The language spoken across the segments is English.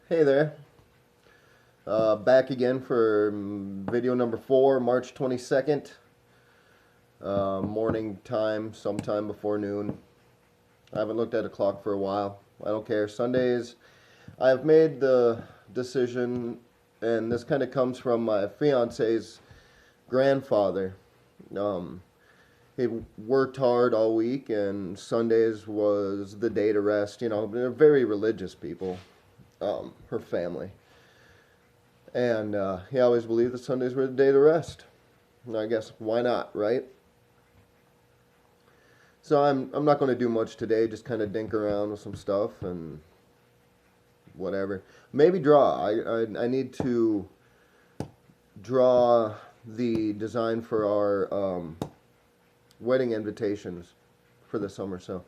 Hey there. Back again for video number 4, March 22nd. Morning time, sometime before noon. I haven't looked at a clock for a while. I don't care. Sundays, I've made the decision, and this kind of comes from my fiance's grandfather. Um, he worked hard all week, and Sundays was the day to rest. You know, they're very religious people, her family. And he always believed that Sundays were the day to rest. And I guess why not, right? So I'm not going to do much today. Just kind of dink around with some stuff and whatever. Maybe draw. I need to draw the design for our wedding invitations for the summer. So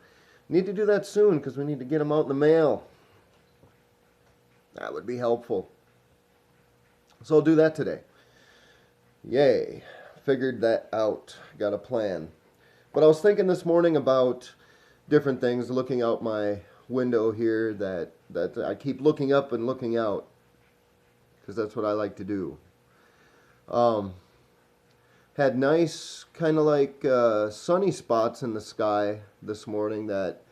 need to do that soon because we need to get them out in the mail. That would be helpful. So I'll do that today. Yay. Figured that out. Got a plan. But I was thinking this morning about different things, looking out my window here that I keep looking up and looking out because that's what I like to do. Had nice kind of like sunny spots in the sky this morning that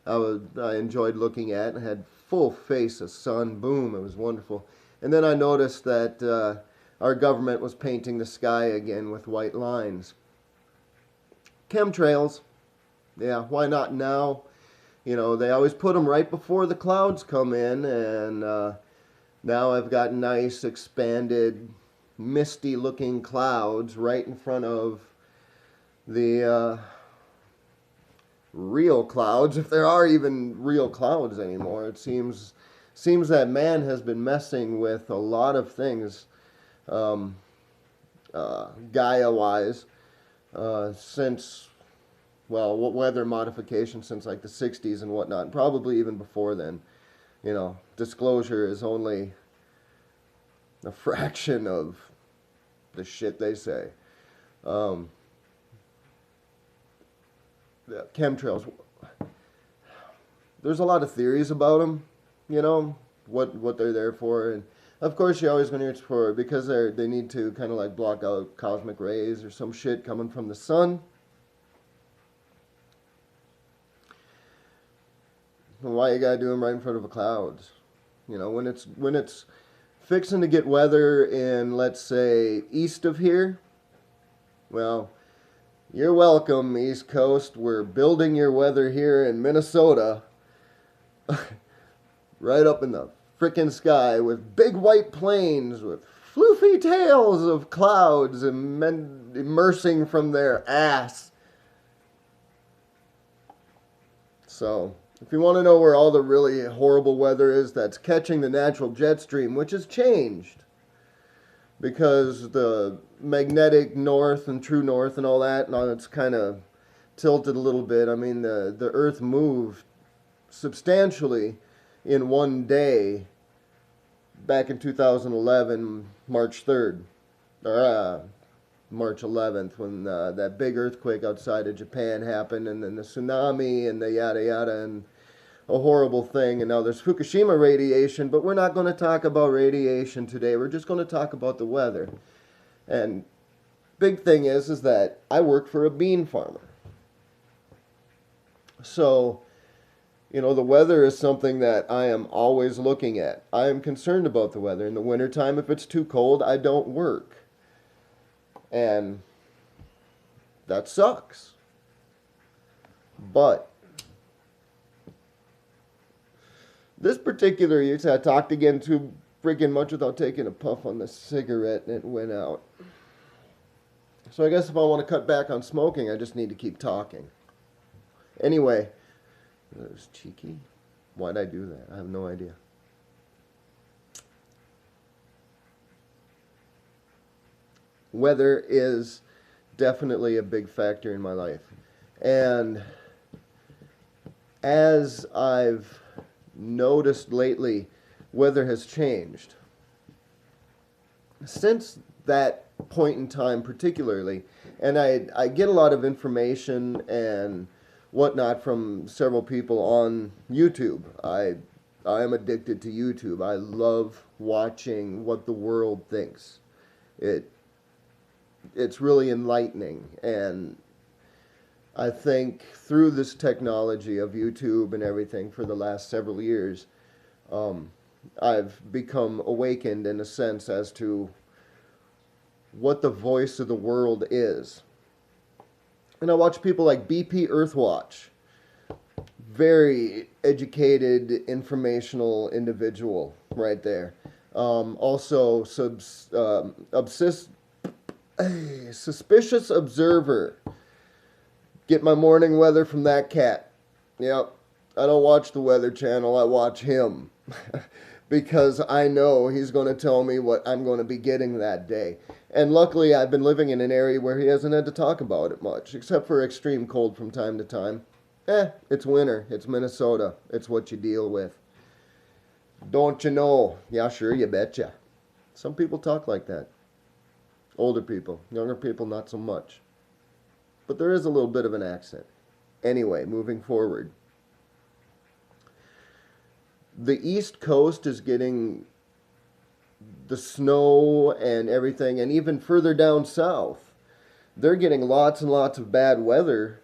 I enjoyed looking at. I had full face of sun. Boom, it was wonderful. And then I noticed that our government was painting the sky again with white lines. Chemtrails. Yeah, why not now? You know, they always put them right before the clouds come in, and now I've got nice, expanded, misty-looking clouds right in front of the real clouds, if there are even real clouds anymore. It seems that man has been messing with a lot of things, Gaia-wise, since, well, weather modification since like the 60s and whatnot, probably even before then. You know, disclosure is only a fraction of the shit they say. Yeah, chemtrails. There's a lot of theories about them, you know, what they're there for, and of course you're always going to explore because they need to kind of like block out cosmic rays or some shit coming from the sun. Why you gotta do them right in front of the clouds? You know, when it's fixing to get weather in, let's say, east of here, well, you're welcome, East Coast. We're building your weather here in Minnesota. Right up in the frickin' sky with big white plains with floofy tails of clouds immersing from their ass. So, if you want to know where all the really horrible weather is, that's catching the natural jet stream, which has changed because the magnetic north and true north and all that, now it's kind of tilted a little bit. I mean, the Earth moved substantially in one day back in 2011, March 3rd, or March 11th, when that big earthquake outside of Japan happened, and then the tsunami and the yada yada, and a horrible thing. And now there's Fukushima radiation, but we're not going to talk about radiation today. We're just going to talk about the weather. And big thing is that I work for a bean farmer. So, you know, the weather is something that I am always looking at. I am concerned about the weather. In the wintertime, if it's too cold, I don't work. And that sucks. But this particular year, I talked again too freaking much without taking a puff on the cigarette, and it went out. So I guess if I want to cut back on smoking, I just need to keep talking. Anyway, that was cheeky. Why'd I do that? I have no idea. Weather is definitely a big factor in my life. And as I've noticed lately, weather has changed. Since that point in time particularly, and I get a lot of information and whatnot from several people on YouTube. I I am addicted to YouTube. I love watching what the world thinks. It it's really enlightening, and I think through this technology of YouTube and everything for the last several years, um, I've become awakened in a sense as to what the voice of the world is. And I watch people like BP Earthwatch, very educated, informational individual right there. Also, suspicious observer. Get my morning weather from that cat. Yep. I don't watch the Weather Channel, I watch him. Because I know he's going to tell me what I'm going to be getting that day. And luckily, I've been living in an area where he hasn't had to talk about it much, except for extreme cold from time to time. It's winter. It's Minnesota. It's what you deal with. Don't you know? Yeah, sure, you betcha. Some people talk like that. Older people. Younger people, not so much. But there is a little bit of an accent. Anyway, moving forward. The East Coast is getting the snow and everything, and even further down south, they're getting lots and lots of bad weather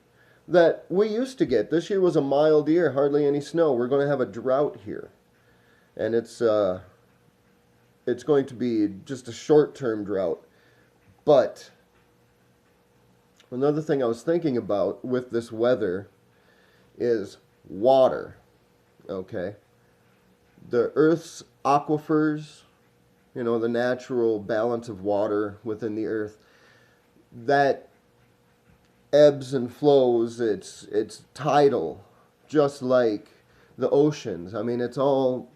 that we used to get. This year was a mild year, hardly any snow. We're going to have a drought here, and it's going to be just a short-term drought. But another thing I was thinking about with this weather is water. Okay, the Earth's aquifers, you know, the natural balance of water within the Earth, that ebbs and flows. It's tidal, just like the oceans. I mean, it's all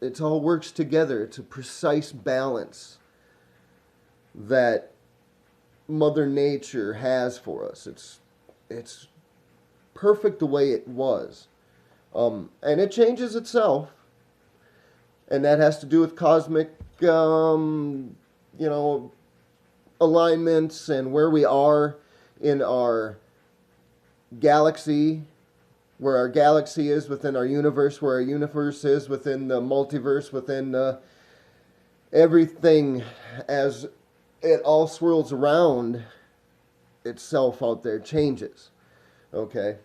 works together. It's a precise balance that Mother Nature has for us. It's perfect the way it was, and it changes itself, and that has to do with cosmic, alignments and where we are in our galaxy, where our galaxy is within our universe, where our universe is within the multiverse, within everything, as it all swirls around itself out there, changes. Okay?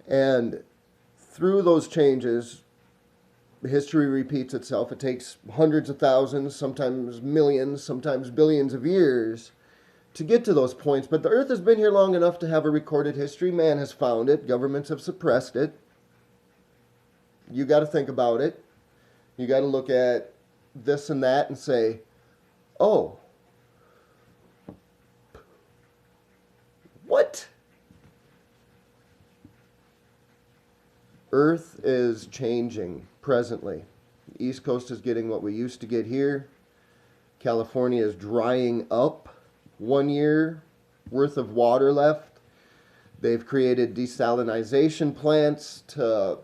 And through those changes, history repeats itself. It takes hundreds of thousands, sometimes millions, sometimes billions of years to get to those points. But the Earth has been here long enough to have a recorded history. Man has found it. Governments have suppressed it. You got to think about it. You got to look at this and that and say, oh, what? Earth is changing presently. The East Coast is getting what we used to get here. California is drying up. 1 year worth of water left. They've created desalination plants to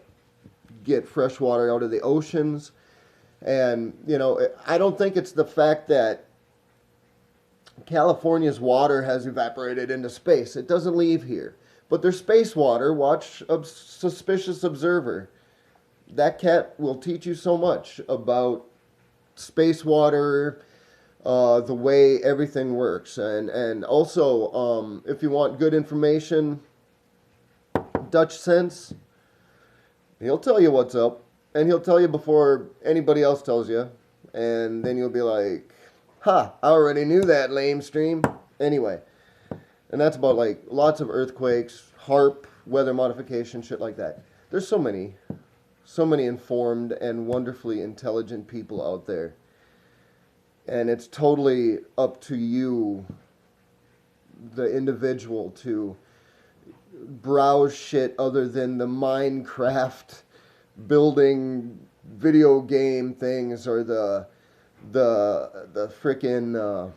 get fresh water out of the oceans. And, I don't think it's the fact that California's water has evaporated into space. It doesn't leave here. But there's space water. Watch a Suspicious Observer. That cat will teach you so much about space water, the way everything works. And also, if you want good information, Dutch Sense, he'll tell you what's up. And he'll tell you before anybody else tells you. And then you'll be like, ha, I already knew that, lame stream. Anyway. And that's about like lots of earthquakes, HARP, weather modification, shit like that. There's so many informed and wonderfully intelligent people out there. And it's totally up to you, the individual, to browse shit other than the Minecraft building video game things or the frickin'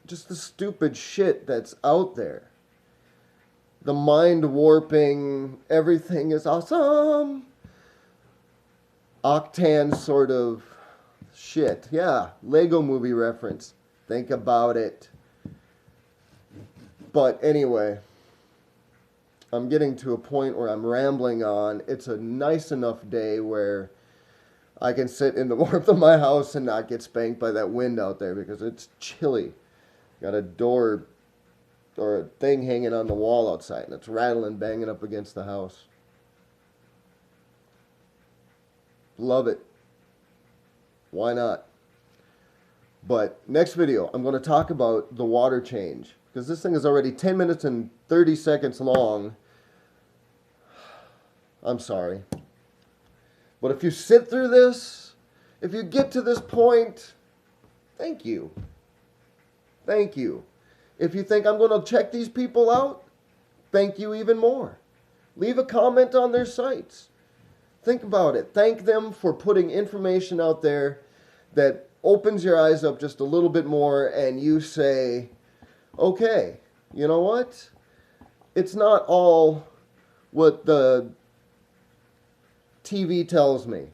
just the stupid shit that's out there. The mind warping, everything is awesome, Octan sort of shit. Yeah, Lego movie reference. Think about it. But anyway, I'm getting to a point where I'm rambling on. It's a nice enough day where I can sit in the warmth of my house and not get spanked by that wind out there because it's chilly. Got a door or a thing hanging on the wall outside and it's rattling, banging up against the house. Love it. Why not? But next video, I'm going to talk about the water change because this thing is already 10 minutes and 30 seconds long. I'm sorry. But if you sit through this, if you get to this point, thank you. Thank you. If you think I'm going to check these people out, thank you even more. Leave a comment on their sites. Think about it. Thank them for putting information out there that opens your eyes up just a little bit more and you say, okay, you know what? It's not all what the TV tells me.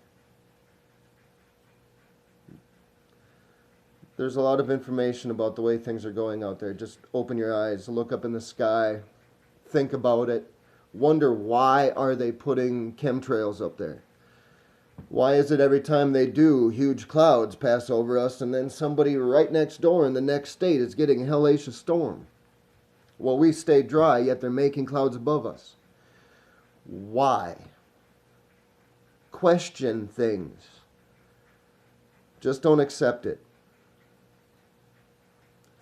There's a lot of information about the way things are going out there. Just open your eyes, look up in the sky, think about it, wonder why are they putting chemtrails up there? Why is it every time they do, huge clouds pass over us and then somebody right next door in the next state is getting a hellacious storm? Well, we stay dry, yet they're making clouds above us. Why? Question things. Just don't accept it.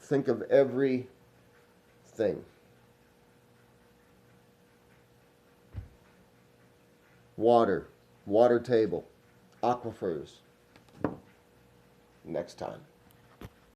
Think of everything. Water, water table, aquifers. Next time.